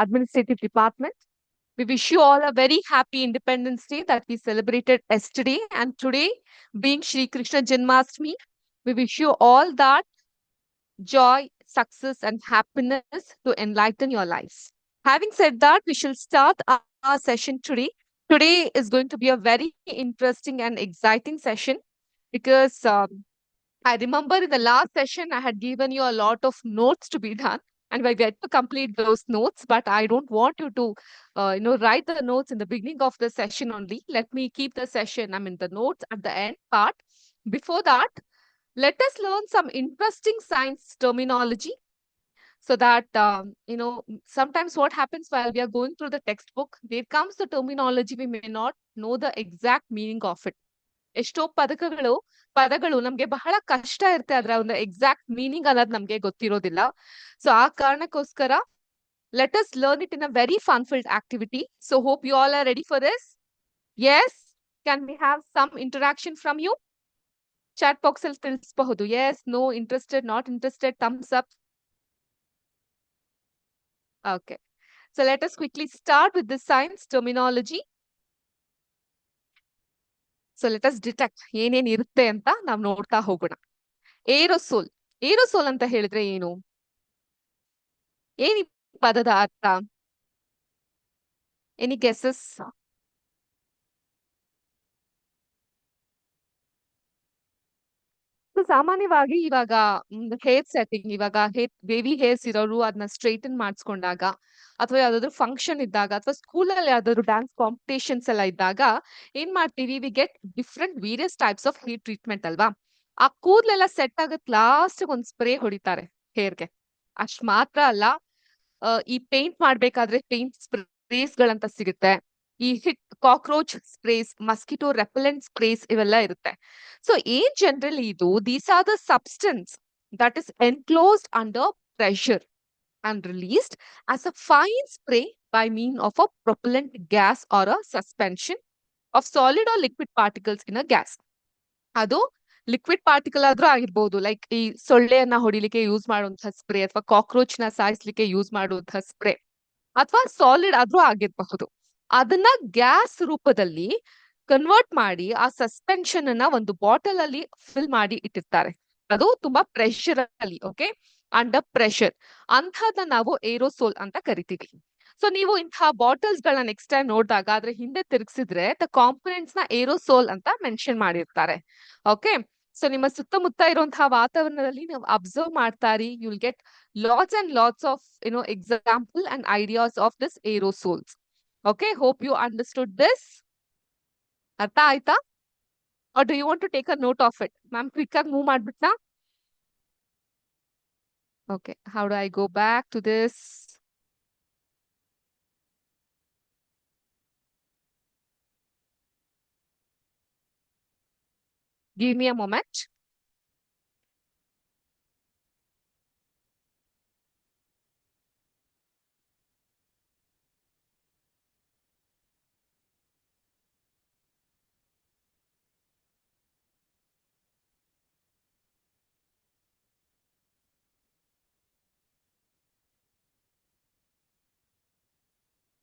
Administrative Department. We wish you all a very happy Independence Day that we celebrated yesterday and today being Shri Krishna Janmashtami. We wish you all that joy, success, and happiness to enlighten your lives. Having said that, we shall start our session today. Today is going to be a very interesting and exciting session because I remember in the last session, I had given you a lot of notes to be done, and we get to complete those notes. But I don't want you to, write the notes in the beginning of the session only. Let me keep the session, I mean, the notes at the end part. Before that, let us learn some interesting science terminology so that, sometimes what happens while we are going through the textbook, there comes the terminology, we may not know the exact meaning of it. ಎಷ್ಟೋ ಪದಗಳು ನಮ್ಗೆ ಬಹಳ ಕಷ್ಟ ಇರುತ್ತೆ ಅದರ ಒಂದು exact meaning ಅನ್ನೋದು ನಮ್ಗೆ ಗೊತ್ತಿರೋದಿಲ್ಲ. ಸೊ ಆ ಕಾರಣಕ್ಕೋಸ್ಕರ let us learn it in a very fun field activity. So hope you all are ready for this. Yes, can we have some interaction from you? Chat box ಅಲ್ಲಿ ತಿಳಿಸಬಹುದು. Yes, no, interested, not interested, thumbs up. Okay, so let us quickly start with the science terminology. So let us detect ಏನೇನ್ ಇರುತ್ತೆ ಅಂತ ನಾವು ನೋಡ್ತಾ ಹೋಗೋಣ. Aerosol. Aerosol ಅಂತ ಹೇಳಿದ್ರೆ ಏನು? ಏನಿ ಪದದ ಅರ್ಥ? Any guesses? ಸಾಮಾನ್ಯವಾಗಿ ಇವಾಗ ಹೇರ್ ಸೆಟ್ಟಿಂಗ್, ಇವಾಗ ಬೇಬಿ ಹೇರ್ಸ್ ಇರೋರು ಅದನ್ನ ಸ್ಟ್ರೈಟನ್ ಮಾಡಿಸ್ಕೊಂಡಾಗ, ಅಥವಾ ಯಾವ್ದಾದ್ರು ಫಂಕ್ಷನ್ ಇದ್ದಾಗ, ಅಥವಾ ಸ್ಕೂಲಲ್ಲಿ ಯಾವ್ದಾದ್ರು ಡ್ಯಾನ್ಸ್ ಕಾಂಪಿಟೇಷನ್ಸ್ ಎಲ್ಲ ಇದ್ದಾಗ ಏನ್ ಮಾಡ್ತೀವಿ, we get different various types of hair treatment ಅಲ್ವಾ. ಆ ಕೂದಲೆಲ್ಲ ಸೆಟ್ ಆಗತ್ ಲಾಸ್ಟ್ ಒಂದ್ ಸ್ಪ್ರೇ ಹೊಡಿತಾರೆ ಹೇರ್ಗೆ. ಅಷ್ಟ್ ಮಾತ್ರ ಅಲ್ಲ, ಈ ಪೇಂಟ್ ಮಾಡ್ಬೇಕಾದ್ರೆ ಪೇಂಟ್ ಸ್ಪ್ರೇಸ್ ಗಳಂತ ಸಿಗುತ್ತೆ. ಈ hit cockroach sprays, mosquito repellent sprays ಇವೆಲ್ಲ ಇರುತ್ತೆ. ಸೊ ಏನ್ ಜನರಲಿ ಇದು, these are the substance that is enclosed under pressure and released as a fine spray by means of a propellant gas or a suspension of solid or liquid particles in a gas. ಅದು liquid particle ಆದ್ರೂ ಆಗಿರ್ಬೋದು, like ಈ ಸೊಳ್ಳೆಯನ್ನ ಹೊಡಿಲಿಕ್ಕೆ use ಮಾಡುವಂತಹ spray, ಅಥವಾ cockroach ನ ಸಾಯಿಸ್ಲಿಕ್ಕೆ use ಮಾಡುವಂತಹ spray, ಅಥವಾ ಸಾಲಿಡ್ ಆದ್ರೂ ಆಗಿರಬಹುದು. ಅದನ್ನ ಗ್ಯಾಸ್ ರೂಪದಲ್ಲಿ ಕನ್ವರ್ಟ್ ಮಾಡಿ ಆ ಸಸ್ಪೆನ್ಷನ್ ಅನ್ನ ಒಂದು ಬಾಟಲ್ ಅಲ್ಲಿ ಫಿಲ್ ಮಾಡಿ ಇಟ್ಟಿರ್ತಾರೆ. ಅದು ತುಂಬಾ ಪ್ರೆಷರ್ ಅಲ್ಲಿ, ಓಕೆ, ಅಂಡರ್ ಪ್ರೆಷರ್. ಅಂತಹದನ್ನ ನಾವು ಏರೋಸೋಲ್ ಅಂತ ಕರಿತೀವಿ. ಸೊ ನೀವು ಇಂತಹ ಬಾಟಲ್ಸ್ ಗಳನ್ನ ನೆಕ್ಸ್ಟ್ ಟೈಮ್ ನೋಡಿದಾಗ ಅದ್ರ ಹಿಂದೆ ತಿರುಗಿಸಿದ್ರೆ ದ ಕಾಂಪೊನೆಂಟ್ಸ್ ನ ಏರೋಸೋಲ್ ಅಂತ ಮೆನ್ಷನ್ ಮಾಡಿರ್ತಾರೆ. ಓಕೆ, ಸೊ ನಿಮ್ಮ ಸುತ್ತಮುತ್ತ ಇರುವಂತಹ ವಾತಾವರಣದಲ್ಲಿ ನೀವು ಅಬ್ಸರ್ವ್ ಮಾಡ್ತಾ ಇರಿ, you will get lots and lots of example and ideas of this aerosols. Okay, hope you understood this. ಅರ್ಥ ಆಯ್ತಾ? Or do you want to take a note of it? Ma'am, quick ಆಗಿ move ಮಾಡ್ಬಿಟ್ನಾ? Okay, how do I go back to this? Give me a moment.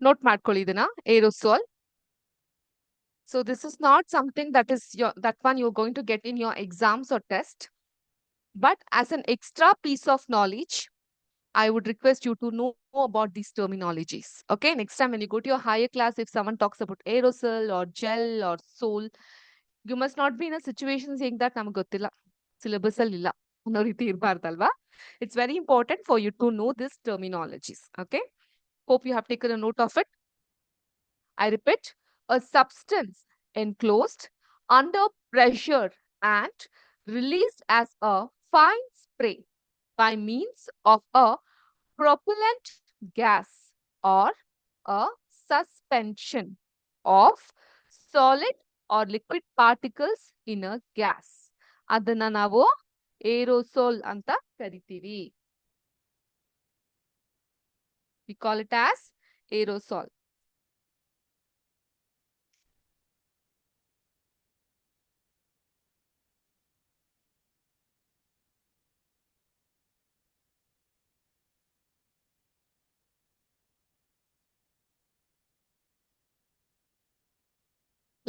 Note ಮಾಡ್ಕೊಳ್ಳಿ ಇದನ್ನ, aerosol. So this is not something that one you're going to get in your exams or test, but as an extra piece of knowledge, I would request you to know about these terminologies. Okay, next time when you go to your higher class, if someone talks about aerosol or gel or sol, you must not be in a situation saying that ನಮಗೆ ಗೊತ್ತಿಲ್ಲ, syllabus ಅಲ್ಲಿ ಇಲ್ಲ ಅನ್ನೋ ರೀತಿ ಇರಬಾರ್ದಲ್ವಾ. It's very important for you to know these terminologies. Okay, hope you have taken a note of it. I repeat, a substance enclosed under pressure and released as a fine spray by means of a propellant gas or a suspension of solid or liquid particles in a gas. ಅದನ್ನ ನಾವು aerosol ಅಂತ ಕರಿತೀವಿ. We call it as aerosol.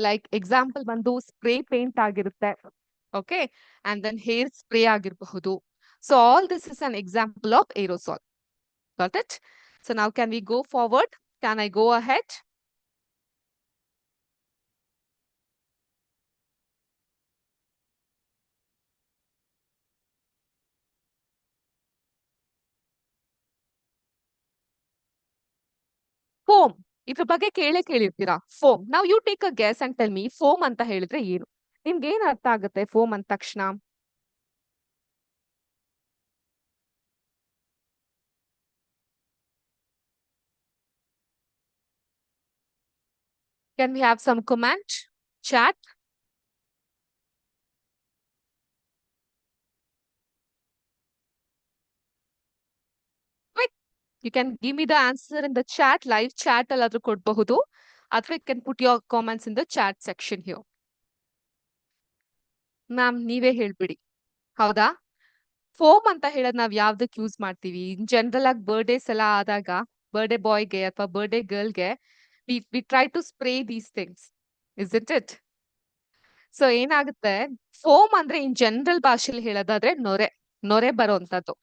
Like example ಬಂದು spray paint ಆಗಿರುತ್ತೆ. Okay, and then hair spray ಆಗಿರಬಹುದು. So all this is an example of aerosol. Got it? So now can we go forward? Can I go ahead? Foam ಇದ್ರ ಬಗ್ಗೆ ಕೇಳಿರ್ತೀರಾ. Foam. ನಾವ್ you take a guess and tell me foam ಅಂತ ಹೇಳಿದ್ರೆ ಏನು? ನಿಮ್ಗೆ ಏನ್ ಅರ್ಥ ಆಗುತ್ತೆ ಫೋಮ್ ಅಂದ ತಕ್ಷಣ? Can we have some comment? Chat? Quick. You can give me the answer in the chat, live chat ಅಲ್ಲಾದ್ರೂ ಕೊಡ್ಬಹುದು. ಅಥವಾ you can put your comments in the chat section here. Ma'am ನೀವೇ ಹೇಳ್ಬಿಡಿ. ಹೌದಾ? ಫೋಮ್ ಅಂತ ಹೇಳೋದ್ ನಾವ್ ಯಾವ್ದಕ್ ಯೂಸ್ ಮಾಡ್ತೀವಿ? General ಆಗಿ ಬರ್ಡೇಸ್ ಎಲ್ಲ ಆದಾಗ ಬರ್ಡೇ ಬಾಯ್ಗೆ ಅಥವಾ ಬರ್ಡೇ ಗರ್ಲ್ಗೆ we try to spray these things. Is it it? So ಏನಾಗುತ್ತೆ, ಫೋಮ್ ಅಂದ್ರೆ ಇನ್ ಜನರಲ್ ಭಾಷೆಯಲ್ಲಿ ಹೇಳೋದಾದ್ರೆ ನೊರೆ, ನೊರೆ ಬರುವಂತದ್ದು.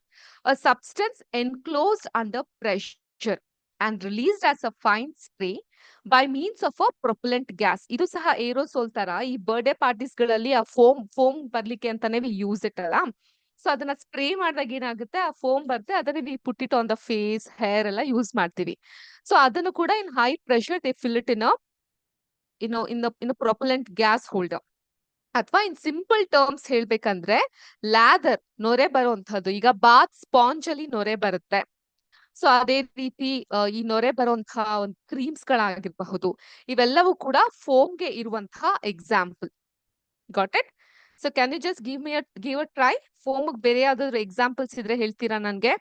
A substance enclosed under pressure and released as a fine spray by means of a propellant gas. ಇದು ಸಹ ಏರೋಸೋಲ್ ತರ ಈ ಬರ್ಡೇ ಪಾರ್ಟೀಸ್ ಗಳಲ್ಲಿ ಆ ಫೋಮ್ ಬರ್ಲಿಕ್ಕೆ ಅಂತಾನೆ ವಿ ಯೂಸ್ ಇಟ್ ಅಲ್ಲ. ಸೊ ಅದನ್ನ ಸ್ಪ್ರೇ ಮಾಡಿದಾಗ ಏನಾಗುತ್ತೆ, ಆ ಫೋಮ್ ಬರುತ್ತೆ, ಅದನ್ನ we put it on the face, hair ಎಲ್ಲ ಯೂಸ್ ಮಾಡ್ತೀವಿ. ಸೊ ಅದನ್ನು ಕೂಡ in high pressure they fill it in propellant gas holder. ಅಥವಾ ಇನ್ ಸಿಂಪಲ್ ಟರ್ಮ್ಸ್ ಹೇಳ್ಬೇಕಂದ್ರೆ ಲ್ಯಾದರ್, ನೊರೆ ಬರುವಂತದ್ದು. ಈಗ ಬಾತ್ ಸ್ಪಾಂಜ್ ಅಲ್ಲಿ ನೊರೆ ಬರುತ್ತೆ. ಸೊ ಅದೇ ರೀತಿ ಈ ನೊರೆ ಬರುವಂತಹ ಒಂದು ಕ್ರೀಮ್ಸ್ ಗಳಾಗಿರಬಹುದು, ಇವೆಲ್ಲವೂ ಕೂಡ ಫೋಮ್ಗೆ ಇರುವಂತಹ example. Got it? So can you just give a try? Foam ಬೇರೆ ಯಾವ್ದಾದ್ರು ಎಕ್ಸಾಂಪಲ್ಸ್ ಇದ್ರೆ ಹೇಳ್ತೀರಾ ನನ್ಗೆ?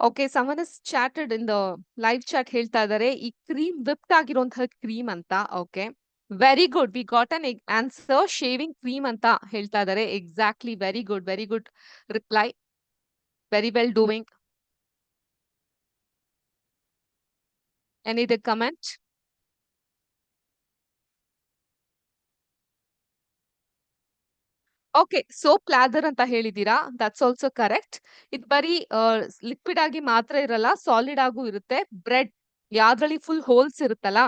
Okay, someone is chatted in the live chat ಹೇಳ್ತಾ ಇದಾರೆ ಈ ಕ್ರೀಮ್ ವಿಪ್ಟ್ ಆಗಿರುವಂತಹ ಕ್ರೀಮ್ ಅಂತ. Okay, very good, we got an answer. Shaving cream ಅಂತ ಹೇಳ್ತಾ ಇದಾರೆ. Exactly, very good reply, very well doing. Any the comment? Okay, soap lather ಅಂತ ಹೇಳಿದೀರಾ, ದಟ್ಸ್ ಆಲ್ಸೋ ಕರೆಕ್ಟ್. ಇದು ಬರೀ ಲಿಕ್ವಿಡ್ ಆಗಿ ಮಾತ್ರ ಇರಲ್ಲ, ಸಾಲಿಡ್ ಆಗೂ ಇರುತ್ತೆ. ಬ್ರೆಡ್ ಯಾವ್ದ್ರಲ್ಲಿ ಫುಲ್ ಹೋಲ್ಸ್ ಇರುತ್ತಲ್ಲ,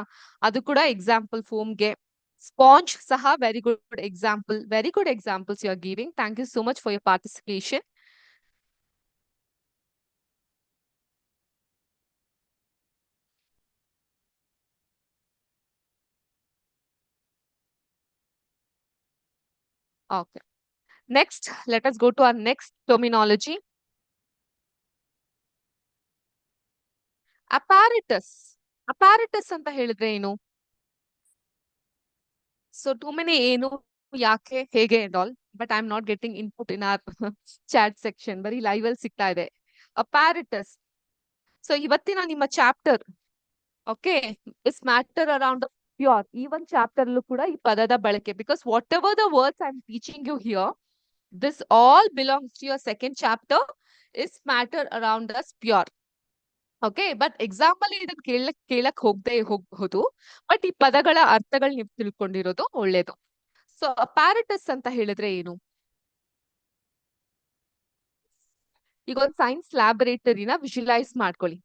ಅದು ಕೂಡ ಎಕ್ಸಾಂಪಲ್ ಫೋಮ್ಗೆ. ಸ್ಪಾಂಜ್ ಸಹ very good example. Very good examples you are giving. Thank you so much for your participation. Okay, next let us go to our next terminology. Apparatus. Apparatus ಅಂತ ಹೇಳಿದ್ರೆ ಏನು? So too many ಏನು, ಯಾಕೆ, ಹೇಗೆ and all, but I am not getting input in our chat section. ಬರೀ live ಅಲ್ಲಿ ಸಿಗ್ತಾ ಇದೆ ಅಪಾರಿಟಸ್. ಸೊ ಇವತ್ತಿನ ನಿಮ್ಮ chapter, okay, is matter around pure. ಈ ಒಂದು ಚಾಪ್ಟರ್ ಅಲ್ಲೂ ಕೂಡ ಈ ಪದದ ಬಳಕೆ, because whatever the words I am teaching you here, this all belongs to your second chapter, is matter around us pure. Okay, but example ಇದನ್ನ ಕೇಳಕ್ ಹೋಗದೆ ಹೋಗ್ಬಹುದು, ಬಟ್ ಈ ಪದಗಳ ಅರ್ಥಗಳು ನೀವು ತಿಳ್ಕೊಂಡಿರೋದು ಒಳ್ಳೇದು. ಸೊ ಅಪಾರಿಟಸ್ ಅಂತ ಹೇಳಿದ್ರೆ ಏನು? ಈಗ ಒಂದು ಸೈನ್ಸ್ ಲ್ಯಾಬೊರೇಟರಿನ ವಿಜುವಲೈಸ್ ಮಾಡ್ಕೊಳ್ಳಿ.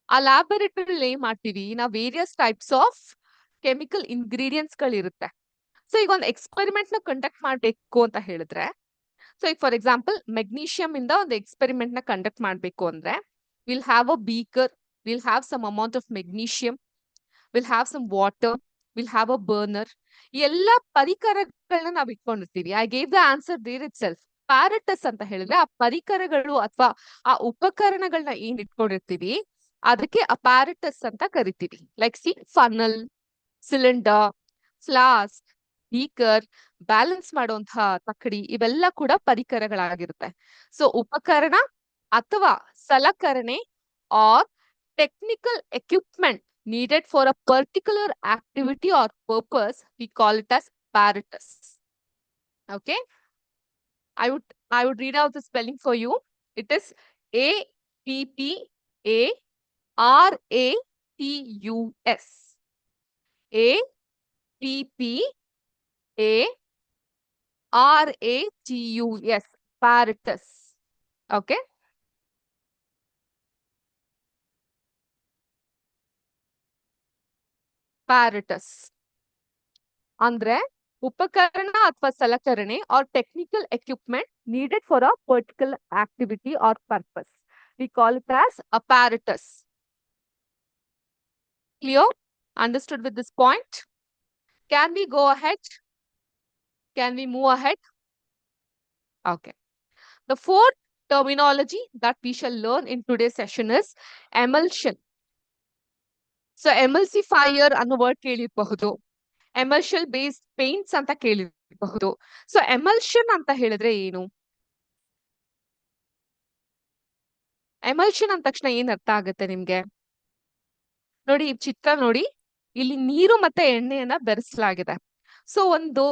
ಆ ಲ್ಯಾಬೊರೇಟರಿ ಏನ್ ಮಾಡ್ತೀವಿ ನಾವು, various types of chemical ingredients ಗಳಿರುತ್ತೆ. ಸೊ ಈಗ ಒಂದು ಎಕ್ಸ್ಪೆರಿಮೆಂಟ್ ನ ಕಂಡಕ್ಟ್ ಮಾಡ್ಬೇಕು ಅಂತ ಹೇಳಿದ್ರೆ, ಸೊ ಈಗ ಫಾರ್ ಎಕ್ಸಾಂಪಲ್ ಮೆಗ್ನೀಷಿಯಂ ಇಂದ ಒಂದು ಎಕ್ಸ್ಪೆರಿಮೆಂಟ್ ನ ಕಂಡಕ್ಟ್ ಮಾಡ್ಬೇಕು ಅಂದ್ರೆ, will have a beaker, will have some amount of magnesium, will have some water, will have a burner. ಎಲ್ಲ ಪರಿಕರಗಳನ್ನ ನಾವ್ ಇಟ್ಕೊಂಡಿರ್ತೀವಿ. I gave the answer there itself. Apparatus ಅಂತ ಹೇಳಿದ್ರೆ ಆ ಪರಿಕರಗಳು ಅಥವಾ ಆ ಉಪಕರಣಗಳನ್ನ ಏನ್ ಇಟ್ಕೊಂಡಿರ್ತೀವಿ ಅದಕ್ಕೆ ಅಪ್ಯಾರಟಸ್ ಅಂತ ಕರಿತೀವಿ. Like C, funnel, cylinder, flask, beaker, balance ಮಾಡುವಂತಹ ತಕ್ಕಡಿ, ಇವೆಲ್ಲ ಕೂಡ ಪರಿಕರಗಳಾಗಿರುತ್ತೆ. ಸೊ ಉಪಕರಣ ಅಥವಾ ಸಲಕರಣೆ R technical equipment needed for a particular activity or purpose, we call it as apparatus. Okay, I would read out the spelling for you. It is APPARATUS. APPARATUS. Apparatus. Okay. Apparatus. ಅಂದ್ರೆ ಉಪಕರಣ ಅಥವಾ ಸಲಕರಣೆ or technical equipment needed for a particular activity or purpose. We call it as apparatus. Clear? Understood with this point? Can we go ahead? Can we move ahead? Okay. The fourth terminology that we shall learn in today's session is emulsion. So emulsifier ಅನ್ನೋ word ಕೇಳಿರಬಹುದು. Emulsion based paints ಅಂತ ಕೇಳಿರಬಹುದು. So emulsion ಅಂತ ಹೇಳಿದ್ರೆ ಏನು? Emulsion ಅಂದ ತಕ್ಷಣ ಏನ್ ಅರ್ಥ ಆಗುತ್ತೆ ನಿಮ್ಗೆ? ನೋಡಿ ಈ ಚಿತ್ರ ನೋಡಿ, ಇಲ್ಲಿ ನೀರು ಮತ್ತೆ ಎಣ್ಣೆಯನ್ನ ಬೆರೆಸಲಾಗಿದೆ. ಸೊ ಒಂದು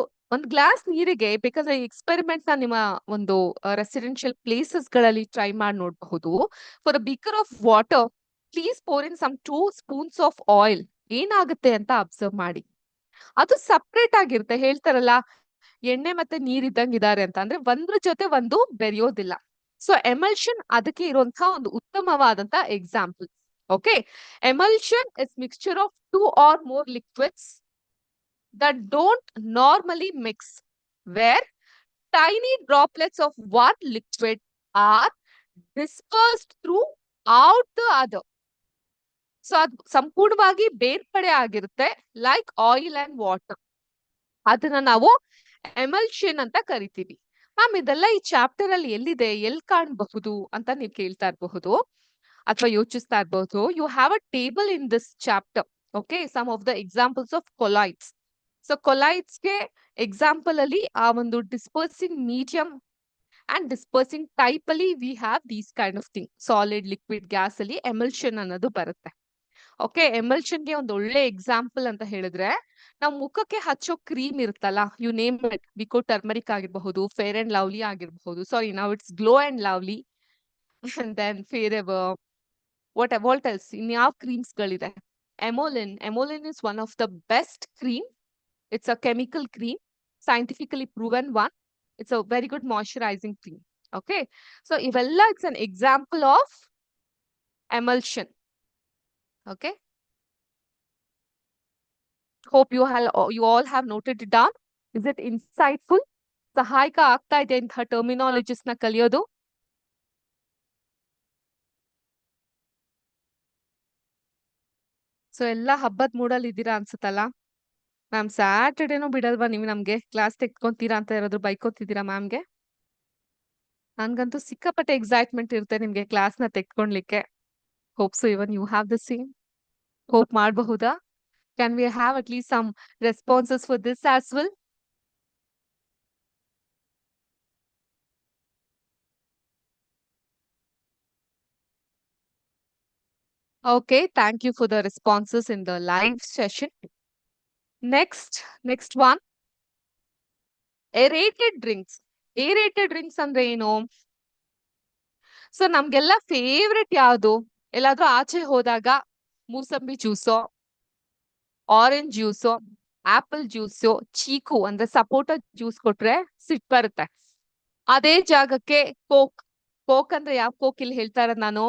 ಗ್ಲಾಸ್ ನೀರಿಗೆ ಬೇಕಾದ್ರೆ ಎಕ್ಸ್ಪೆರಿಮೆಂಟ್ ನ ನಿಮ್ಮ ಒಂದು ರೆಸಿಡೆನ್ಷಿಯಲ್ ಪ್ಲೇಸಸ್ ಗಳಲ್ಲಿ ಟ್ರೈ ಮಾಡಿ ನೋಡಬಹುದು. For a beaker of water please pour in some 2 spoons of oil. ಏನಾಗುತ್ತೆ ಅಂತ ಅಬ್ಸರ್ವ್ ಮಾಡಿ. ಅದು ಸಪ್ರೇಟ್ ಆಗಿರುತ್ತೆ. ಹೇಳ್ತಾರಲ್ಲ ಎಣ್ಣೆ ಮತ್ತೆ ನೀರ್ ಇದ್ದಂಗ್ ಇದಾರೆ ಅಂತ, ಅಂದ್ರೆ ಒಂದ್ರ ಜೊತೆ ಒಂದು ಬೆರೆಯೋದಿಲ್ಲ. ಸೊ ಎಮಲ್ಷನ್ ಅದಕ್ಕೆ ಇರುವಂತಹ ಒಂದು ಉತ್ತಮವಾದಂತ example. Okay, emulsion is mixture of 2 or more liquids that don't normally mix, where tiny droplets of one liquid are dispersed throughout the other. So ಅದು ಸಂಪೂರ್ಣವಾಗಿ ಬೇರ್ಪಡೆ ಆಗಿರುತ್ತೆ, ಲೈಕ್ ಆಯಿಲ್ ಅಂಡ್ ವಾಟರ್. ಅದನ್ನ ನಾವು emulsion ಅಂತ ಕರಿತೀವಿ. ಮ್ಯಾಮ್ ಇದೆಲ್ಲ ಈ chapter ಅಲ್ಲಿ ಎಲ್ಲಿದೆ, ಎಲ್ಲಿ ಕಾಣಬಹುದು ಅಂತ ನೀವು ಕೇಳ್ತಾ ಇರಬಹುದು ಅಥವಾ ಯೋಚಿಸ್ತಾ ಇರಬಹುದು. You have a table in this chapter. Okay, some of the examples of colloids. So ಕೊಲೈಡ್ಸ್ಗೆ ಎಕ್ಸಾಂಪಲ್ ಅಲ್ಲಿ ಆ ಒಂದು dispersing medium and dispersing type ಅಲ್ಲಿ we have these kind of thing. Solid, liquid, gas ಅಲ್ಲಿ ಎಮಲ್ಷನ್ ಅನ್ನೋದು ಬರುತ್ತೆ. Okay, ಎಮಲ್ಷನ್ಗೆ ಒಂದು ಒಳ್ಳೆ ಎಕ್ಸಾಂಪಲ್ ಅಂತ ಹೇಳಿದ್ರೆ, ನಾವು ಮುಖಕ್ಕೆ ಹಚ್ಚೋ ಕ್ರೀಮ್ ಇರುತ್ತಲ್ಲ, you name it, Vicco turmeric ಆಗಿರಬಹುದು, ಫೇರ್ ಅಂಡ್ ಲವ್ಲಿ ಆಗಿರಬಹುದು. ಸಾರಿ, ನಾವು it's Glow and Lovely and then Fairever, what else, ಇನ್ಯಾವ ಕ್ರೀಮ್ಸ್ ಗಳಿದೆ? Emolene is one of the best cream. It's a chemical cream, scientifically proven one. It's a very good moisturising cream. Okay, so ಇವೆಲ್ಲ it's an example of emulsion. Okay, hope you all have noted it down. Is it insightful? ಸಹಾಯಕ ಆಗ್ತಾ ಇದೆ ಇಂತಹ terminologies ನ ಕಲಿಯೋದು? So ಎಲ್ಲ ಹಬ್ಬದ ಮೂಡಲ್ಲಿ ಇದ್ದೀರಾ ಅನ್ಸುತ್ತಲ್ಲ ಮ್ಯಾಮ್. ಸ್ಯಾಟರ್ಡೇನೂ ಬಿಡಲ್ವಾ ನೀವು ನಮ್ಗೆ ಕ್ಲಾಸ್ ತೆಗ್ಕೊಂತೀರಾ ಅಂತ ಯಾರಾದ್ರೂ ಬೈಕೋತಿದ್ದೀರಾ ಮ್ಯಾಮ್ಗೆ? ನನ್ಗಂತೂ ಸಿಕ್ಕಾಪಟ್ಟೆ ಎಕ್ಸೈಟ್ಮೆಂಟ್ ಇರುತ್ತೆ ನಿಮ್ಗೆ ಕ್ಲಾಸ್ ನ ತೆಗ್ಕೊಳ್ಲಿಕ್ಕೆ. Hope so even you have the same. Hope ಮಾಡಬಹುದಾ? Can we have at least some responses for this as well? Okay, thank you for the responses in the live session. Next one. Aerated drinks. Aerated drinks ಅಂದ್ರೆ ಏನು? So ನಮ್ಗೆಲ್ಲ favourite ಯಾವುದು? ಎಲ್ಲಾದ್ರೂ ಆಚೆ ಹೋದಾಗ ಮೂಸಂಬಿ ಜ್ಯೂಸೋ, orange ಜ್ಯೂಸೋ, apple ಜ್ಯೂಸೋ, chikoo ಅಂದ್ರೆ ಸಪೋಟ juice ಕೊಟ್ರೆ ಸಿಟ್ ಬರುತ್ತೆ. ಅದೇ ಜಾಗಕ್ಕೆ ಕೋಕ್ ಅಂದ್ರೆ ಯಾವ ಕೋಕ್ ಇಲ್ಲಿ ಹೇಳ್ತಾ ಇರೋದು ನಾನು?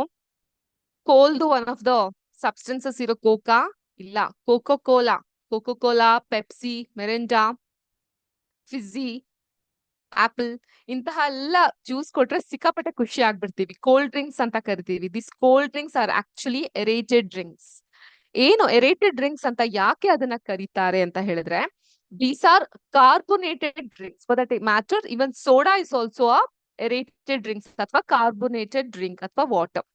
Cold one of the substances ಇರೋ ಕೋಕಾ? ಇಲ್ಲ, ಕೋಕೋ ಕೋಲಾ, ಪೆಪ್ಸಿ, ಮೆರಿಂಡಾ, ಫಿಝಿ, ಆಪಲ್, ಇಂತಹ ಎಲ್ಲ ಜ್ಯೂಸ್ ಕೊಟ್ರೆ ಸಿಕ್ಕಾಪಟ್ಟೆ ಖುಷಿ ಆಗ್ಬಿಡ್ತೀವಿ. ಕೋಲ್ಡ್ ಡ್ರಿಂಕ್ಸ್ ಅಂತ ಕರಿತೀವಿ. This cold drinks are actually aerated drinks. ಏನು ಎರೇಟೆಡ್ ಡ್ರಿಂಕ್ಸ್ ಅಂತ ಯಾಕೆ ಅದನ್ನ ಕರೀತಾರೆ ಅಂತ ಹೇಳಿದ್ರೆ, these are carbonated drinks. For that matter, even soda is also a aerated drinks ಅಥವಾ ಕಾರ್ಬೋನೇಟೆಡ್ ಡ್ರಿಂಕ್ ಅಥವಾ ವಾಟರ್.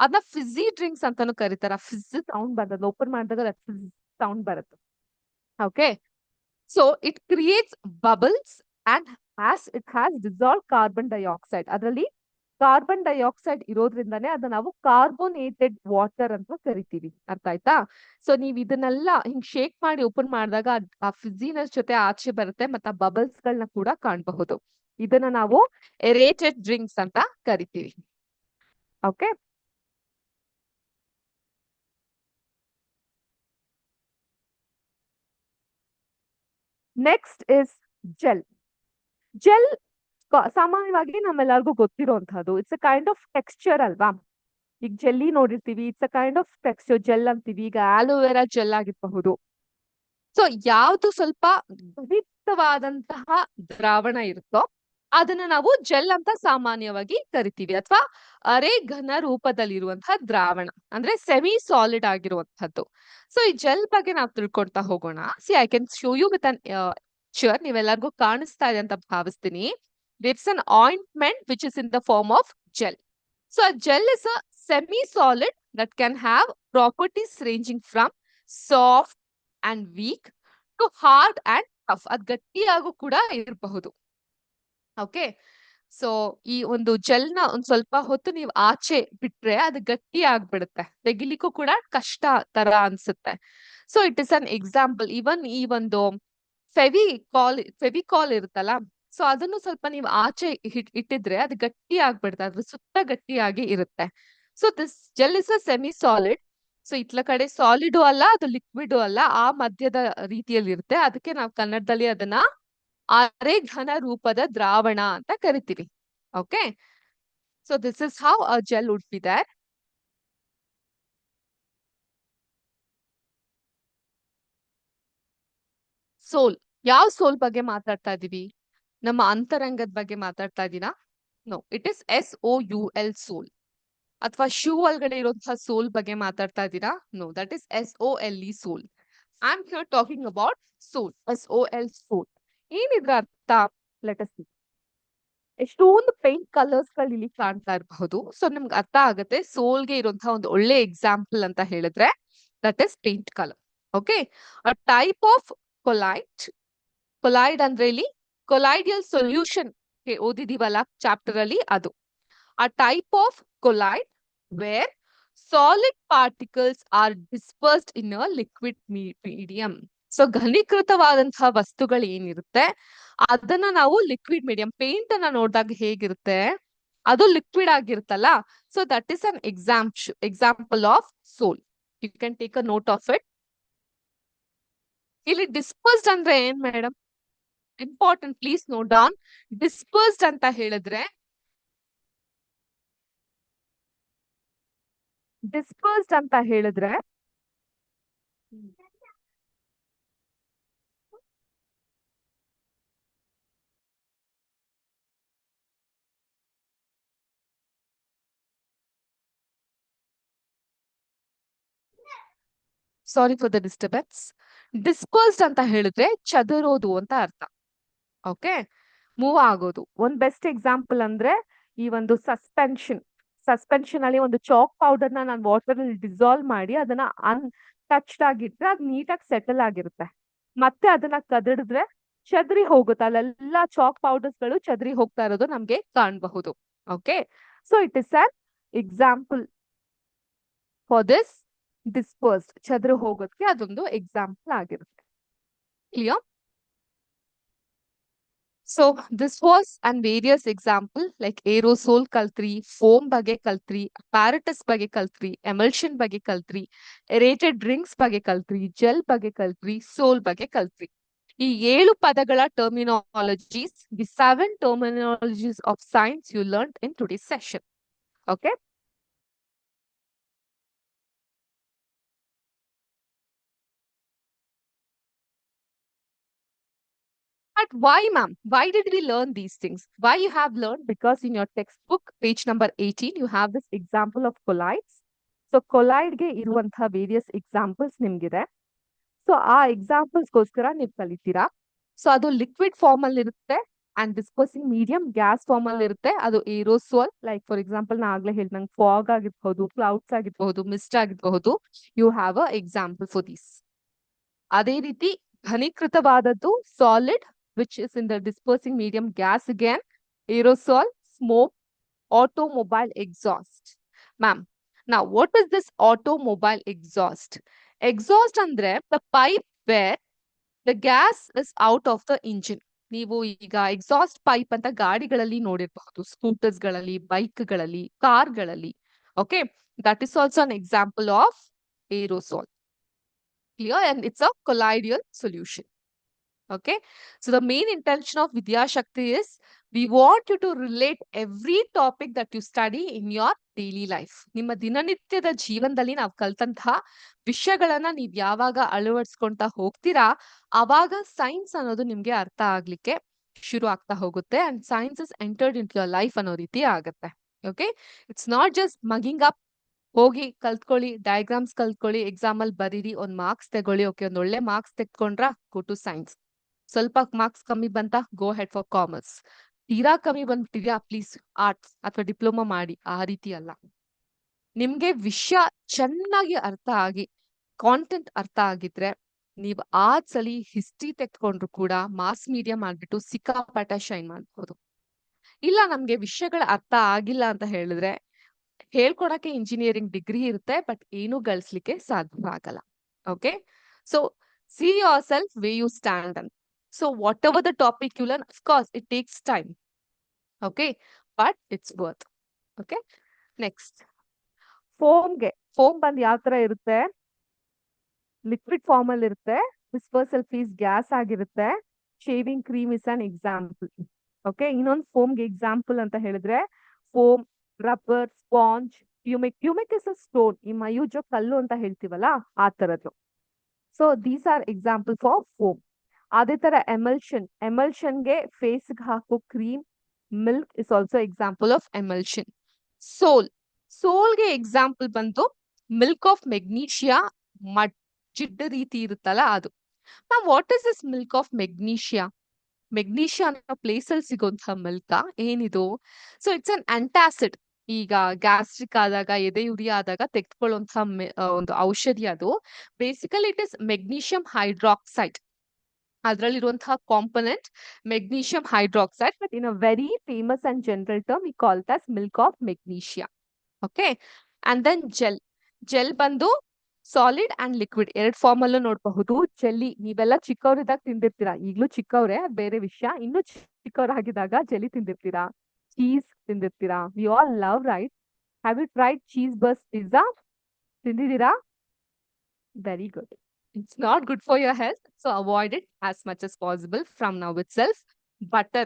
ಅದನ್ನ ಫಿಝಿ ಡ್ರಿಂಕ್ಸ್ ಅಂತಾನು ಕರೀತಾರ. ಫಿಝ್ ಸೌಂಡ್ ಬರ್ತದೆ, ಓಪನ್ ಮಾಡಿದಾಗ ಫಿಝ್ ಸೌಂಡ್ ಬರುತ್ತೆ. Okay, so it creates bubbles and as it has dissolve carbon dioxide. ಅದರಲ್ಲಿ carbon dioxide ಇರೋದ್ರಿಂದಾನೇ ಅದನ್ನ ನಾವು ಕಾರ್ಬೋನೇಟೆಡ್ ವಾಟರ್ ಅಂತ ಕರಿತೀವಿ. ಅರ್ಥ ಆಯ್ತಾ? ಸೊ ನೀವ್ ಇದನ್ನೆಲ್ಲ ಹಿಂಗ್ ಶೇಕ್ ಮಾಡಿ ಓಪನ್ ಮಾಡಿದಾಗ ಆ ಫಿಝಿನೆಸ್ ಜೊತೆ ಆಚೆ ಬರುತ್ತೆ, ಮತ್ತೆ ಆ ಬಬಲ್ಸ್ ಗಳನ್ನ ಕೂಡ ಕಾಣಬಹುದು. ಇದನ್ನ ನಾವು ಎರೇಟೆಡ್ ಡ್ರಿಂಕ್ಸ್ ಅಂತ ಕರಿತೀವಿ. Okay. Next is gel. Gel ಸಾಮಾನ್ಯವಾಗಿ ನಮ್ಮೆಲ್ಲರಿಗೂ ಗೊತ್ತಿರುವಂತಹದ್ದು. It's a kind of texture ಅಲ್ವಾ. ಈಗ ಜೆಲ್ಲಿ ನೋಡಿರ್ತೀವಿ, it's a kind of texture, gel ಅಂತೀವಿ. ಈಗ ಆಲೋವೆರಾ ಜೆಲ್ ಆಗಿರಬಹುದು. ಸೊ ಯಾವ್ದು ಸ್ವಲ್ಪ ಗರಿಷ್ಠವಾದಂತಹ ದ್ರಾವಣ ಇರುತ್ತೋ ಅದನ್ನ ನಾವು ಜೆಲ್ ಅಂತ ಸಾಮಾನ್ಯವಾಗಿ ಕರಿತೀವಿ, ಅಥವಾ ಅರೆ ಘನ ರೂಪದಲ್ಲಿರುವಂತಹ ದ್ರಾವಣ, ಅಂದ್ರೆ ಸೆಮಿ ಸಾಲಿಡ್ ಆಗಿರುವಂತಹದ್ದು. ಸೊ ಈ ಜೆಲ್ ಬಗ್ಗೆ ನಾವು ತಿಳ್ಕೊಳ್ತಾ ಹೋಗೋಣ. See I can show you with an sure, ನೀವೆಲ್ಲರಿಗೂ ಕಾಣಿಸ್ತಾ ಇದೆ ಅಂತ ಭಾವಿಸ್ತೀನಿ. It's an ointment which is in the form of gel. So a gel is a semi-solid that can have properties ranging from soft and weak to hard and tough. ಅದು ಗಟ್ಟಿಯಾಗೂ ಕೂಡ ಇರಬಹುದು. Okay. So ಈ ಒಂದು gel ನ ಒಂದ್ ಸ್ವಲ್ಪ ಹೊತ್ತು ನೀವು ಆಚೆ ಬಿಟ್ರೆ ಅದು ಗಟ್ಟಿ ಆಗ್ಬಿಡುತ್ತೆ, ತೆಗಿಲಿಕ್ಕೂ ಕೂಡ ಕಷ್ಟ ತರ ಅನ್ಸುತ್ತೆ. So it is an example. Even ಈ ಒಂದು ಫೆವಿಕಾಲ್ ಇರುತ್ತಲ್ಲ, ಸೊ ಅದನ್ನು ಸ್ವಲ್ಪ ನೀವು ಆಚೆ ಇಟ್ಟಿದ್ರೆ ಅದು ಗಟ್ಟಿ ಆಗ್ಬಿಡುತ್ತೆ, ಅದ್ರ ಸುತ್ತ ಗಟ್ಟಿಯಾಗಿ ಇರುತ್ತೆ. So this gel is a semi solid. So ಇತ್ಲ ಕಡೆ ಸಾಲಿಡು ಅಲ್ಲ, ಅದು ಲಿಕ್ವಿಡು ಅಲ್ಲ, ಆ ಮಧ್ಯದ ರೀತಿಯಲ್ಲಿ ಇರುತ್ತೆ. ಅದಕ್ಕೆ ನಾವು ಕನ್ನಡದಲ್ಲಿ ಅದನ್ನ ಅರೆ ಘನ ರೂಪದ ದ್ರಾವಣ ಅಂತ ಕರಿತೀವಿ. Okay. So this is how a gel would be there. Sol. ಯಾವ ಸೋಲ್ ಬಗ್ಗೆ ಮಾತಾಡ್ತಾ ಇದೀವಿ? ನಮ್ಮ ಅಂತರಂಗದ ಬಗ್ಗೆ ಮಾತಾಡ್ತಾ ಇದೀನಾ? No, it is SOUL soul. ಅಥವಾ ಶೂ ಒಳಗಡೆ ಇರುವಂತಹ ಸೋಲ್ ಬಗ್ಗೆ ಮಾತಾಡ್ತಾ ಇದ್ದೀರಾ? No, that is SOLE sole. I am here talking about sol, SOL sol. ಏನಿದ್ರ ಅರ್ಥ? Let us see. ಎಷ್ಟೊಂದು ಪೇಂಟ್ ಕಲರ್ಸ್ ಗಳು ಇಲ್ಲಿ ಕಾಣ್ತಾ ಇರಬಹುದು. ಸೊ ನಿಮ್ಗೆ ಅರ್ಥ ಆಗುತ್ತೆ ಸೋಲ್ಗೆ ಇರುವಂತಹ ಒಂದು ಒಳ್ಳೆ ಎಕ್ಸಾಂಪಲ್ ಅಂತ ಹೇಳಿದ್ರೆ that is paint colour. Okay. A type of collide. Collide ಅಂದ್ರೆ ಇಲ್ಲಿ ಕೊಲೈಡಿಯಲ್ ಸೊಲ್ಯೂಷನ್ ಓದಿದೀವಲ್ಲ ಚಾಪ್ಟರ್ ಅಲ್ಲಿ, ಅದು. A type of colloid where solid particles are dispersed in a liquid medium. So ಘನೀಕೃತವಾದಂತಹ ವಸ್ತುಗಳು ಏನಿರುತ್ತೆ ಅದನ್ನ ನಾವು ಲಿಕ್ವಿಡ್ ಮೀಡಿಯಂ, ಪೇಂಟ್ ಅನ್ನ ನೋಡಿದಾಗ ಹೇಗಿರುತ್ತೆ ಅದು ಲಿಕ್ವಿಡ್ ಆಗಿರುತ್ತಲ್ಲ. So that is an example of sol. You can take a note of it. ಇಲ್ಲಿ ಡಿಸ್ಪರ್ಸ್ಡ್ ಅಂದ್ರೆ ಏನ್ madam? Important, please note down. Dispersed ಅಂತ ಹೇಳಿದ್ರೆ sorry for the disturbance. Dispersed ಅಂತ ಹೇಳಿದ್ರೆ ಚದುರೋದು ಅಂತ ಅರ್ಥ. ಓಕೆ. ಮೂವ್ ಆಗೋದು. ಒಂದ್ ಬೆಸ್ಟ್ ಎಕ್ಸಾಂಪಲ್ ಅಂದ್ರೆ ಈ ಒಂದು ಸಸ್ಪೆನ್ಷನ್ ಅಲ್ಲಿ ಒಂದು ಚಾಕ್ ಪೌಡರ್ ನಾನು ವಾಟರ್ ಅಲ್ಲಿ ಡಿಸಾಲ್ವ್ ಮಾಡಿ ಅದನ್ನ ಅನ್ಟಚ್ಡ್ ಆಗಿಟ್ರೆ ಅದು ನೀಟಾಗಿ ಸೆಟಲ್ ಆಗಿರುತ್ತೆ. ಮತ್ತೆ ಅದನ್ನ ಕದಡಿದ್ರೆ ಚದ್ರಿ ಹೋಗುತ್ತೆ, ಅಲ್ಲೆಲ್ಲ ಚಾಕ್ ಪೌಡರ್ಸ್ ಗಳು ಚದ್ರಿ ಹೋಗ್ತಾ ಇರೋದು ನಮ್ಗೆ ಕಾಣಬಹುದು. Okay. So it is an example for this dispersed. ಚದುರು ಹೋಗೋದಕ್ಕೆ ಅದೊಂದು ಎಕ್ಸಾಂಪಲ್ ಆಗಿರುತ್ತೆ. Clear? So this was and various example like aerosol ಕಲ್ತ್ರಿ, ಫೋಮ್ ಬಗ್ಗೆ ಕಲ್ತ್ರಿ, ಪ್ಯಾರಟಸ್ ಬಗ್ಗೆ ಕಲ್ತ್ರಿ, ಎಮಲ್ಷನ್ ಬಗ್ಗೆ ಕಲ್ತ್ರಿ, ಎರೇಟೆಡ್ ಡ್ರಿಂಕ್ಸ್ ಬಗ್ಗೆ ಕಲ್ತ್ರಿ, ಜೆಲ್ ಬಗ್ಗೆ ಕಲ್ತ್ರಿ, ಸೋಲ್ ಬಗ್ಗೆ ಕಲ್ತ್ರಿ. ಈ 7 ಪದಗಳ terminologies, the 7 terminologies of science you learn in today's session. Okay. But why, ma'am? Why did we learn these things? Why you have learned? Because in your textbook, page number 18, you have this example of colloids. So colloid ಗೆ ಇರುವಂತಹ various examples ನಿಮ್ಗಿದೆ. So ಆ examples ಗೋಸ್ಕರ ನೀವು ಕಲಿತೀರಾ. So ಅದು liquid form ಅಲ್ಲಿ ಇರುತ್ತೆ and dispersing medium gas form ಅಲ್ಲಿ ಇರುತ್ತೆ. ಅದು ಏರೋಸೋಲ್, ಲೈಕ್ ಫಾರ್ ಎಕ್ಸಾಂಪಲ್ ನಾ ಆಗ್ಲೇ ಹೇಳ್ದಂಗೆ ಫಾಗ್ ಆಗಿರ್ಬಹುದು, ಕ್ಲೌಡ್ಸ್ ಆಗಿರ್ಬಹುದು, ಮಿಸ್ಟ್ ಆಗಿರ್ಬಹುದು. You have a example for this. ಅದೇ ರೀತಿ ಘನೀಕೃತವಾದದ್ದು solid, which is in the dispersing medium gas again, aerosol, smoke, automobile exhaust. Ma'am, now what is this automobile exhaust? Exhaust andre the pipe where the gas is out of the engine. ನೀವು ಈಗ exhaust pipe ಅಂತ ಗಾಡಿಗಳಲ್ಲಿ ನೋಡಿರಬಹುದು, scooters ಗಳಲ್ಲಿ, bike ಗಳಲ್ಲಿ, car ಗಳಲ್ಲಿ. Okay, that is also an example of aerosol. Clear? And it's a colloidal solution. Okay, so the main intention of Vidya Shakti is we want you to relate every topic that you study in your daily life. ನಿಮ್ಮ ದಿನನಿತ್ಯದ ಜೀವನದಲ್ಲಿ ನಾವು ಕಲ್ತಂತಹ ವಿಷಯಗಳನ್ನ ನೀವ್ ಯಾವಾಗ ಅಳವಡಿಸ್ಕೊಂತ ಹೋಗ್ತೀರಾ ಆವಾಗ science ಅನ್ನೋದು ನಿಮ್ಗೆ ಅರ್ಥ ಆಗ್ಲಿಕ್ಕೆ ಶುರು ಆಗ್ತಾ ಹೋಗುತ್ತೆ and science is entered in your life ಅನ್ನೋ ರೀತಿ ಆಗುತ್ತೆ. Okay, it's not just mugging up, ಹೋಗಿ ಕಲ್ತ್ಕೊಳ್ಳಿ, ಡಯಾಗ್ರಾಮ್ಸ್ ಕಲ್ತ್ಕೊಳ್ಳಿ, ಎಕ್ಸಾಮ್ ಅಲ್ಲಿ ಬರೀರಿ, ಒಂದ್ ಮಾರ್ಕ್ಸ್ ತಗೊಳ್ಳಿ, ಓಕೆ ಒಂದ್ ಒಳ್ಳೆ ಮಾರ್ಕ್ಸ್ ತೆಕ್ಕೊಂಡ್ರ ಗೋ ಟು ಸೈನ್ಸ್. ಸ್ವಲ್ಪ ಮಾರ್ಕ್ಸ್ ಕಮ್ಮಿ ಬಂತ ಗೋ ಹೆಡ್ ಫಾರ್ ಕಾಮರ್ಸ್. ತೀರಾ ಕಮ್ಮಿ ಬಂದ್ಬಿಟ್ಟಿದ್ಯಾ ಪ್ಲೀಸ್ ಆರ್ಟ್ಸ್ ಅಥವಾ ಡಿಪ್ಲೊಮಾ ಮಾಡಿ. ಆ ರೀತಿ ಅಲ್ಲ, ನಿಮ್ಗೆ ವಿಷಯ ಚೆನ್ನಾಗಿ ಅರ್ಥ ಆಗಿ ಕಾಂಟೆಂಟ್ ಅರ್ಥ ಆಗಿದ್ರೆ ನೀವ್ ಆರ್ಟ್ಸ್ ಹಿಸ್ಟ್ರಿ ತೆಗೆದುಕೊಂಡ್ರು ಕೂಡ ಮಾಸ್ ಮೀಡಿಯಾ ಮಾಡ್ಬಿಟ್ಟು ಸಿಕ್ಕಾಪಟ್ಟೆ ಶೈನ್ ಮಾಡ್ಬೋದು. ಇಲ್ಲ ನಮ್ಗೆ ವಿಷಯಗಳ ಅರ್ಥ ಆಗಿಲ್ಲ ಅಂತ ಹೇಳಿದ್ರೆ ಹೇಳ್ಕೊಡಕ್ಕೆ ಇಂಜಿನಿಯರಿಂಗ್ ಡಿಗ್ರಿ ಇರುತ್ತೆ, ಬಟ್ ಏನು ಗಳಿಸ್ಲಿಕ್ಕೆ ಸಾಧ್ಯ ಆಗಲ್ಲ. Okay, so see yourself way you stand ಅಂತ. So whatever the topic you learn, of course it takes time. Okay, but it's worth. Okay, next foam ಬಂದ್ ಯಾವ ತರ ಇರುತ್ತೆ, ಲಿಕ್ವಿಡ್ ಫಾರ್ಮ್ ಅಲ್ಲಿ ಇರುತ್ತೆ, ಡಿಸ್ಪರ್ಸಲ್ ಫೀಸ್ ಗ್ಯಾಸ್ ಆಗಿರುತ್ತೆ, shaving cream is an example. Okay, ಇನ್ನೊಂದು ಫೋಮ್ಗೆ ಎಕ್ಸಾಂಪಲ್ ಅಂತ ಹೇಳಿದ್ರೆ ಫೋಮ್, ರಬ್ಬರ್, ಸ್ಪಾಂಜ್, ಕ್ಯೂಮಿಕ್ ಇಸ್ ಅ ಸ್ಟೋನ್, ಈ ಮಯೂಜೋ ಕಲ್ಲು ಅಂತ ಹೇಳ್ತೀವಲ್ಲ ಆ ತರದ್ದು. So these are example for foam. ಅದೇ ತರ ಎಮಲ್ಷನ್ಗೆ ಫೇಸ್ಗೆ ಹಾಕೋ cream, milk is also example of emulsion. ಸೋಲ್ಗೆ ಎಕ್ಸಾಂಪಲ್ ಬಂದು ಮಿಲ್ಕ್ ಆಫ್ ಮೆಗ್ನೀಷಿಯಾ, ಜಿಡ್ಡ ರೀತಿ ಇರುತ್ತಲ್ಲ ಅದು. ನಾವು what is this milk of magnesia? Magnesia ಅನ್ನೋ ಪ್ಲೇಸ್ ಅಲ್ಲಿ ಸಿಗೋಂತಹ ಮಿಲ್ಕ್ ಏನಿದು? So it's an antacid. ಈಗ ಗ್ಯಾಸ್ಟ್ರಿಕ್ ಆದಾಗ, ಎದೆ ಉರಿ ಆದಾಗ ತೆಗೆದುಕೊಳ್ಳುವಂತಹ ಒಂದು ಔಷಧಿ ಅದು. Basically it is magnesium hydroxide. ಅದರಲ್ಲಿರುವಂತಹ component magnesium hydroxide, but in a very famous and general term we call it as milk of magnesia. Okay, and then gel ಬಂದು ಸಾಲಿಡ್ ಅಂಡ್ ಲಿಕ್ವಿಡ್ ಎರಡ್ ಫಾರ್ಮ್ ಅಲ್ಲೂ ನೋಡಬಹುದು. Jelly ನೀವೆಲ್ಲ ಚಿಕ್ಕವರಿದ್ದಾಗ ತಿಂದಿರ್ತೀರಾ, ಈಗ್ಲೂ ಚಿಕ್ಕವ್ರೆ, ಬೇರೆ ವಿಷಯ. ಇನ್ನು ಚಿಕ್ಕವರಾಗಿದ್ದಾಗ ಜೆಲ್ಲಿ ತಿಂದಿರ್ತೀರಾ, ಚೀಸ್ ತಿಂದಿರ್ತೀರಾ. We all love, right? Have you tried cheese burst pizza? ತಿಂದಿದ್ದೀರಾ? Very good. It's not good for your health, so avoid it as much as possible from now itself. Butter,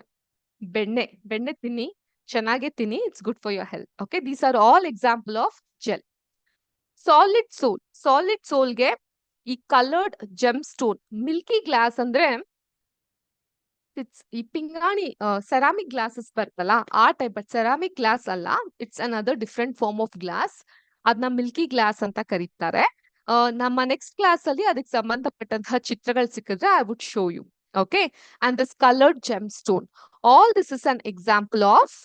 ಬೆಣ್ಣೆ ತಿನ್ನಿ, ಚೆನ್ನಾಗಿ ತಿನ್ನಿ, it's good for your health. Okay, these are all example of gel. Solid ಸೋಲ್ಗೆ ಈ coloured gem stone, milky glass ಅಂದ್ರೆ ಈ ಪಿಂಗಾಣಿ ceramic glasses ಬರ್ತಲ್ಲ ಆ ಟೈಪ್, ಬಟ್ ಸೆರಾಮಿಕ್ ಗ್ಲಾಸ್ ಅಲ್ಲ, it's another different form of glass. ಅದನ್ನ ಮಿಲ್ಕಿ ಗ್ಲಾಸ್ ಅಂತ ಕರೀತಾರೆ. ನಮ್ಮ ನೆಕ್ಸ್ಟ್ ಕ್ಲಾಸ್ ಅಲ್ಲಿ ಅದಕ್ಕೆ ಸಂಬಂಧಪಟ್ಟಂತಹ ಚಿತ್ರಗಳು ಸಿಕ್ಕಿದ್ರೆ I would show you. Okay, and this coloured gem stone, all this is an example of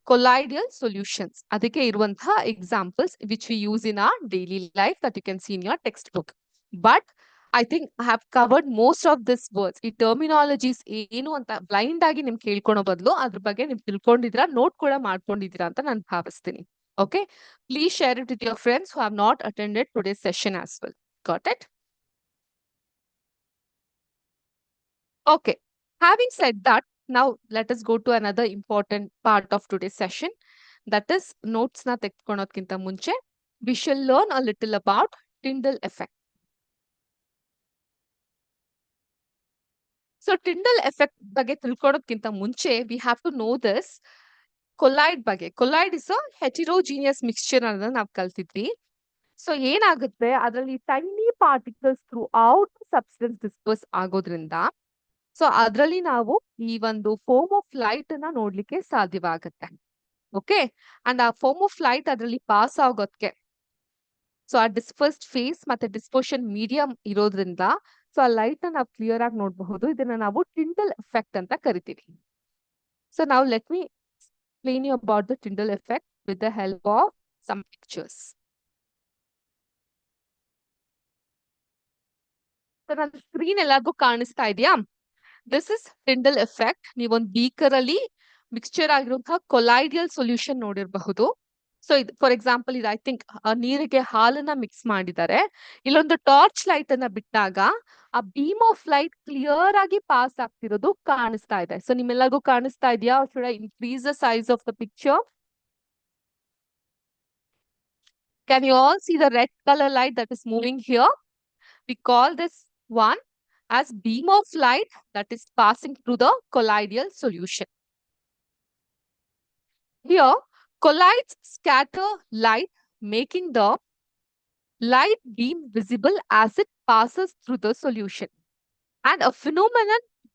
colloidal solutions. ಅದಕ್ಕೆ ಇರುವಂತಹ examples which we use in our daily life that you can see in your text book. But I think I have covered most of this words. ಈ terminologies ಏನು ಅಂತ blind ಆಗಿ ನಿಮ್ಗೆ ಕೇಳ್ಕೊಳೋ ಬದಲು ಅದ್ರ ಬಗ್ಗೆ ನೀವು ತಿಳ್ಕೊಂಡಿದ್ದೀರಾ, ನೋಟ್ ಕೂಡ ಮಾಡ್ಕೊಂಡಿದ್ದೀರಾ ಅಂತ ನಾನು ಭಾವಿಸ್ತೀನಿ. Okay, please share it with your friends who have not attended today's session as well. Got it? Okay, having said that, now let us go to another important part of today's session. That is notes na ತೆಗೆದುಕೊಳ್ಳೋದಕ್ಕಿಂತ ಮುಂಚೆ we shall learn a little about Tyndall effect. So Tyndall effect ಬಗ್ಗೆ ತಿಳ್ಕೊಳ್ಳೋದಕ್ಕಿಂತ ಮುಂಚೆ we have to know this colloid ಬಗ್ಗೆ. Colloid is a heterogeneous mixture ಅನ್ನೋದನ್ನ ನಾವು ಕಲ್ತಿದ್ವಿ. So ಏನಾಗುತ್ತೆ, ಅದರಲ್ಲಿ tiny particles through out substance disperse ಆಗೋದ್ರಿಂದ so ಅದರಲ್ಲಿ ನಾವು ಈ ಒಂದು ಫೋಮ್ ಆಫ್ ಲೈಟ್ ಅನ್ನ ನೋಡ್ಲಿಕ್ಕೆ ಸಾಧ್ಯವಾಗುತ್ತೆ. ಓಕೆ, ಅಂಡ್ ಆ ಫೋಮ್ ಆಫ್ ಲೈಟ್ ಅದರಲ್ಲಿ ಪಾಸ್ ಆಗೋದಕ್ಕೆ ಸೊ ಆ ಡಿಸ್ಪರ್ಸ್ಡ್ ಫೇಸ್ ಮತ್ತೆ ಡಿಸ್ಪೋಷನ್ ಮೀಡಿಯಂ ಇರೋದ್ರಿಂದ ಸೊ ಆ ಲೈಟ್ ನ ನಾವು ಕ್ಲಿಯರ್ ಆಗಿ ನೋಡಬಹುದು. ಇದನ್ನ ನಾವು ಟಿಂಡಲ್ ಎಫೆಕ್ಟ್ ಅಂತ ಕರಿತೀವಿ. ಸೊ ನಾವು let me explain you about the Tyndall effect with the help of some pictures. ನನ್ನ ಸ್ಕ್ರೀನ್ ಎಲ್ಲರಿಗೂ ಕಾಣಿಸ್ತಾ ಇದೆಯಾ? This is Tyndall effect. ನೀವೊಂದು ಬೀಕರ್ ಅಲ್ಲಿ ಮಿಕ್ಸ್ಚರ್ ಆಗಿರುವಂತಹ ಕೊಲೈಡಿಯಲ್ ಸೊಲ್ಯೂಷನ್ ನೋಡಿರಬಹುದು. ಸೊ ಇದು ಫಾರ್ ಎಕ್ಸಾಂಪಲ್ ಇದು ಐ ಥಿಂಕ್ ನೀರಿಗೆ ಹಾಲನ್ನ ಮಿಕ್ಸ್ ಮಾಡಿದ್ದಾರೆ. ಇಲ್ಲೊಂದು ಟಾರ್ಚ್ ಲೈಟ್ ಅನ್ನ ಬಿಟ್ಟಾಗ ಆ ಬೀಮ್ ಆಫ್ ಲೈಟ್ ಕ್ಲಿಯರ್ ಆಗಿ ಪಾಸ್ ಆಗ್ತಿರೋದು ಕಾಣಿಸ್ತಾ ಇದೆ. ಸೊ ನಿಮ್ಮೆಲ್ಲರಿಗೂ ಕಾಣಿಸ್ತಾ ಇದೆಯಾ? Should I increase the size of the picture? Can you all see the red color light that is moving here? We call this one as beam of light that is passing through the colloidal solution. Here, colloids scatter light, making the light beam visible as it passes through the solution. And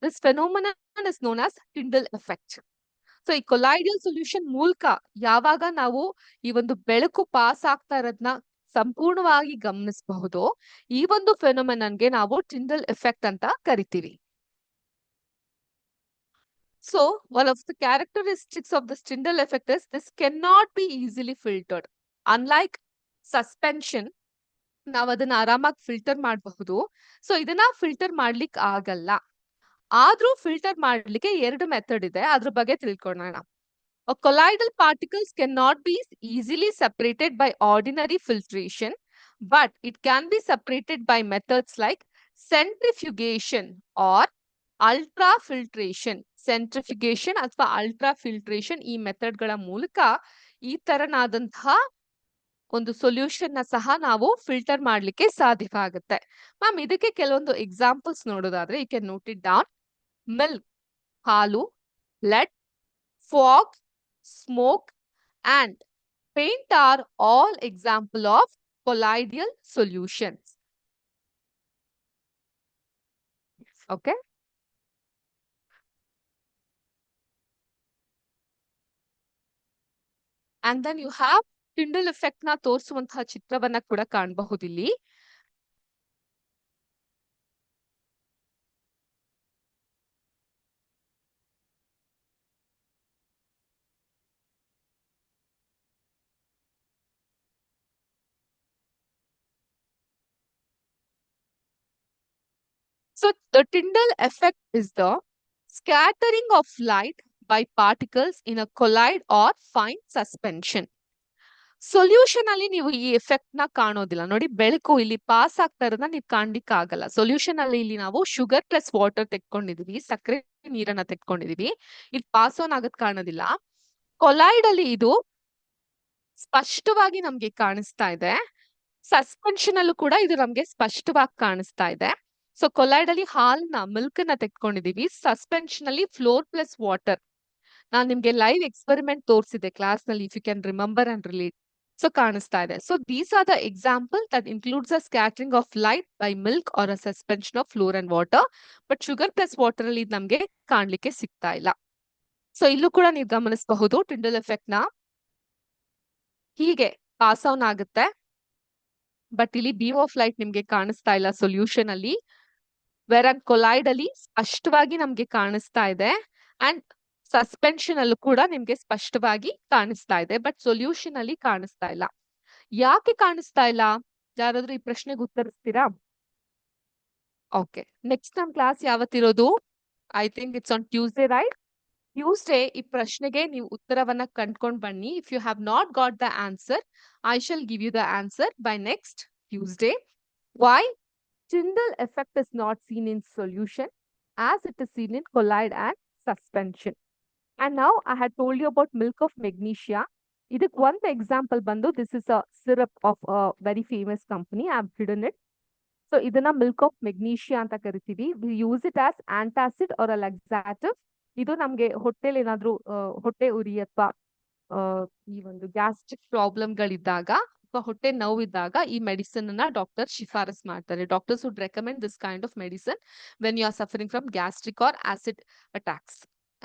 this phenomenon is known as Tyndall effect. So ಈ colloidal solution ಮೂಲಕ ಯಾವಾಗ ನಾವು ಈ ಒಂದು ಬೆಳಕು pass ಆಗ್ತಾ ಇರೋದನ್ನ ಸಂಪೂರ್ಣವಾಗಿ ಗಮನಿಸಬಹುದು, ಈ ಒಂದು ಫೆನೋಮೆನನ್ಗೆ ನಾವು ಟಿಂಡಲ್ ಎಫೆಕ್ಟ್ ಅಂತ ಕರಿತೀವಿ. So one of the characteristics of this Tyndall effect is this can not be easily filtered. Unlike suspension, ನಾವು ಅದನ್ನ ಆರಾಮಾಗಿ ಫಿಲ್ಟರ್ ಮಾಡಬಹುದು. ಸೊ ಇದನ್ನ ಫಿಲ್ಟರ್ ಮಾಡ್ಲಿಕ್ಕೆ ಆಗಲ್ಲ. ಆದ್ರೂ ಫಿಲ್ಟರ್ ಮಾಡ್ಲಿಕ್ಕೆ ಎರಡು ಮೆಥಡ್ ಇದೆ, ಅದ್ರ ಬಗ್ಗೆ ತಿಳ್ಕೊಳ್ಳೋಣ. Colloidal particles cannot be easily separated by ordinary filtration, but it can be separated by methods like centrifugation or ultrafiltration. Centrifugation ಅಥವಾ ultrafiltration ಈ ಮೆಥಡ್ ಗಳ ಮೂಲಕ ಈ ತರನಾದಂತಹ ಒಂದು ಸೊಲ್ಯೂಷನ್ ನ ಸಹ ನಾವು ಫಿಲ್ಟರ್ ಮಾಡ್ಲಿಕ್ಕೆ ಸಾಧ್ಯವಾಗುತ್ತೆ. ಮ್ಯಾಮ್, ಇದಕ್ಕೆ ಕೆಲವೊಂದು ಎಕ್ಸಾಂಪಲ್ಸ್ ನೋಡೋದಾದ್ರೆ you can note it down. Milk, ಹಾಲು, lead, fog, smoke and paint are all example of colloidal solutions. Okay. And then you have Tyndall effect ನ ತೋರಿಸುವಂತಹ ಚಿತ್ರವನ್ನ ಕೂಡ ಕಾಣಬಹುದಿಲ್ಲಿ. So the Tyndall effect is the scattering of light by particles in a colloid or fine suspension. Solution ಅಲ್ಲಿ ನೀವು ಈ effect ನ ಕಾಣೋದಿಲ್ಲ. ನೋಡಿ, ಬೆಳಕು ಇಲ್ಲಿ ಪಾಸ್ ಆಗ್ತಾ ಇರೋದನ್ನ ನೀವು ಕಾಣ್ಲಿಕ್ಕೆ ಆಗಲ್ಲ. ಸೊಲ್ಯೂಷನ್ ಅಲ್ಲಿ ಇಲ್ಲಿ ನಾವು ಶುಗರ್ ಪ್ಲಸ್ ವಾಟರ್ ತೆಕ್ಕೊಂಡಿದೀವಿ, ಸಕ್ಕರೆ ನೀರನ್ನ ತೆಕ್ಕೊಂಡಿದೀವಿ, ಇಲ್ಲಿ ಪಾಸ್ ಆನ್ ಆಗೋದ್ ಕಾಣೋದಿಲ್ಲ. ಕೊಲಾಯ್ಡ್ ಅಲ್ಲಿ ಇದು ಸ್ಪಷ್ಟವಾಗಿ ನಮ್ಗೆ ಕಾಣಿಸ್ತಾ ಇದೆ. ಸಸ್ಪೆನ್ಷನ್ ಅಲ್ಲೂ ಕೂಡ ಇದು ನಮ್ಗೆ ಸ್ಪಷ್ಟವಾಗಿ ಕಾಣಿಸ್ತಾ ಇದೆ. ಸೊ ಕೊಲಾಯ್ಡ್ ಅಲ್ಲಿ ಹಾಲ್ನ ಮಿಲ್ಕ್ ನ ತೆಕ್ಕೊಂಡಿದೀವಿ, ಸಸ್ಪೆನ್ಷನ್ ಅಲ್ಲಿ ಫ್ಲೋರ್ ಪ್ಲಸ್ ವಾಟರ್. ನಾನ್ ನಿಮ್ಗೆ ಲೈವ್ ಎಕ್ಸ್ಪೆರಿಮೆಂಟ್ ತೋರಿಸಿದೆ ಕ್ಲಾಸ್ ನಲ್ಲಿ, if you can remember and relate. So ಕಾಣಿಸ್ತಾ ಇದೆ. So these are the example that includes a scattering of light by milk or a suspension of flour and water. But sugar plus water ಅಲ್ಲಿ ನಮ್ಗೆ ಕಾಣ್ಲಿಕ್ಕೆ ಸಿಗ್ತಾ ಇಲ್ಲ. So ಇಲ್ಲೂ ಕೂಡ ನೀವು ಗಮನಿಸಬಹುದು ಟಿಂಡಲ್ ಎಫೆಕ್ಟ್ ನ. ಹೀಗೆ ಪಾಸ್ ಆನ್ ಆಗುತ್ತೆ, ಬಟ್ ಇಲ್ಲಿ ಬೀಮ್ ಆಫ್ ಲೈಟ್ ನಿಮ್ಗೆ ಕಾಣಿಸ್ತಾ ಇಲ್ಲ ಸೊಲ್ಯೂಷನ್ ಅಲ್ಲಿ. ವೆರನ್ ಕೊಲಾಯ್ಡ್ ಅಲ್ಲಿ ಸ್ಪಷ್ಟವಾಗಿ ನಮ್ಗೆ ಕಾಣಿಸ್ತಾ ಇದೆ ಅಂಡ್ ಸಸ್ಪೆನ್ಷನ್ ಅಲ್ಲೂ ಕೂಡ ನಿಮ್ಗೆ ಸ್ಪಷ್ಟವಾಗಿ ಕಾಣಿಸ್ತಾ ಇದೆ, ಬಟ್ ಸೊಲ್ಯೂಷನ್ ಅಲ್ಲಿ ಕಾಣಿಸ್ತಾ ಇಲ್ಲ. ಯಾಕೆ ಕಾಣಿಸ್ತಾ ಇಲ್ಲ? ಯಾರಾದ್ರೂ ಈ ಪ್ರಶ್ನೆಗೆ ಉತ್ತರಿಸ್ತೀರಾ? ಓಕೆ, ನೆಕ್ಸ್ಟ್ ನಮ್ ಕ್ಲಾಸ್ ಯಾವತ್ತಿರೋದು? I think it's on Tuesday, right? Tuesday ಈ ಪ್ರಶ್ನೆಗೆ ನೀವು ಉತ್ತರವನ್ನ ಕಂಡ್ಕೊಂಡ್ ಬನ್ನಿ. If you have not got the answer, I shall give you the answer by next Tuesday. Why Tyndall effect is not seen in solution as it is seen in colloid and suspension. And now I had told you about milk of magnesia. ಇದಕ್ಕೆ ಒಂದು example ಬಂದು, this is a syrup of a very famous company. I have hidden it. So ಇದನ್ನ milk of magnesia ಅಂತ ಕರಿತೀವಿ. We use it as antacid or a laxative. ಇದು ನಮ್ಗೆ ಹೊಟ್ಟೆಲಿ ಏನಾದ್ರೂ ಹೊಟ್ಟೆ ಉರಿ ಅಥವಾ ಈ ಒಂದು ಗ್ಯಾಸ್ಟ್ರಿಕ್ ಪ್ರಾಬ್ಲಮ್ಗಳಿದ್ದಾಗ ಅಥವಾ ಹೊಟ್ಟೆ ನೋವಿದ್ದಾಗ ಈ ಮೆಡಿಸಿನ್ ಅನ್ನ ಡಾಕ್ಟರ್ ಶಿಫಾರಸ್ ಮಾಡ್ತಾರೆ. Doctors would recommend this kind of medicine when you are suffering from gastric or acid attacks.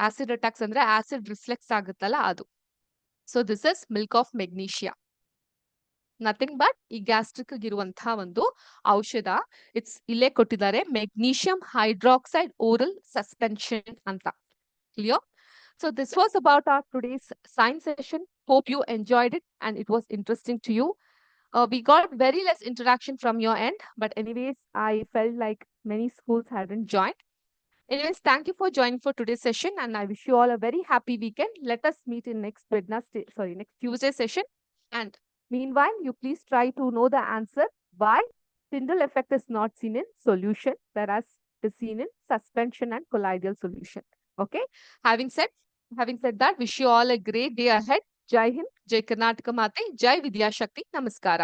Acid attacks ಅಂದ್ರೆ ಆಸಿಡ್ ರಿಫ್ಲೆಕ್ಸ್ ಆಗುತ್ತಲ್ಲ ಅದು. So this is milk of magnesia, nothing but ಈ ಗ್ಯಾಸ್ಟ್ರಿಕ್ ಇರುವಂತಹ ಒಂದು ಔಷಧ. ಇಟ್ಸ್ ಇಲ್ಲೇ ಕೊಟ್ಟಿದ್ದಾರೆ, ಮೆಗ್ನೀಷಿಯಂ ಹೈಡ್ರಾಕ್ಸೈಡ್ ಓರಲ್ ಸಸ್ಪೆನ್ಷನ್ ಅಂತ. Clear? So this was about our today's science session. Hope you enjoyed it and it was interesting to you. We got very less interaction from your end, but anyways, I felt like many schools hadn't joined. Anyways, thank you for joining for today's session and I wish you all a very happy weekend. Let us meet in next Tuesday session. And meanwhile, you please try to know the answer why Tyndall effect is not seen in solution, whereas it is seen in suspension and colloidal solution. Okay. Having said that, wish you all a great day ahead. ಜೈ ಹಿಂದ್, ಜೈ ಕರ್ನಾಟಕ ಮಾತೆ, ಜೈ ವಿದ್ಯಾಶಕ್ತಿ. ನಮಸ್ಕಾರ.